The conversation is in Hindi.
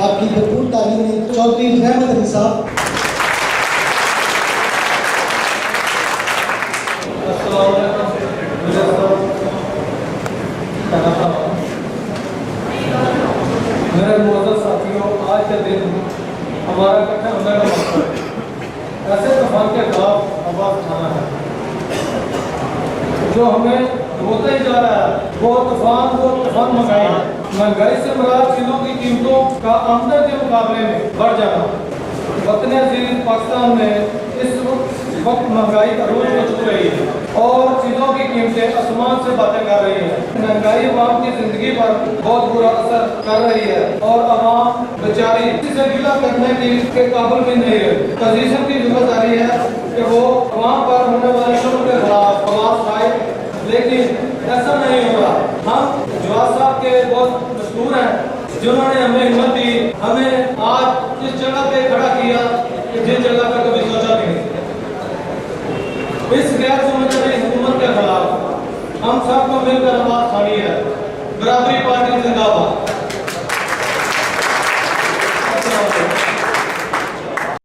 आपकी भरपूर तालीम चौधरी रहमत अली साहब। मेरे मौजूद साथियों, आज के दिन हमारा इकट्ठा होने का मकसद ऐसे तूफान के खिलाफ आवाज उठाना है जो हमें होता ही जा रहा है। वो तूफान महंगाई से मुराद चीजों की कीमतों का आमदन के मुकाबले में बढ़ जाना। वतन अजीज पाकिस्तान में इस वक्त महंगाई का रोज छू रही है और चीजों की कीमतें आसमान से बातें कर रही है। महंगाई आवाम की जिंदगी पर बहुत बुरा असर कर रही है और आवाम बेचारी इसे गिला करने के काबिल भी नहीं है। पोजीशन की जिम्मेदारी है कि वो आवाम पर होने वाले शुल्क के खिलाफ आवाज उठाए, लेकिन ऐसा नहीं हो रहा। हम जवाब साहब के बहुत मशहूर हैं जिन्होंने हमें हिम्मत दी, हमें आज इस जगह पे खड़ा किया जिस जगह पर कभी सोचा भी नहीं। इस गैर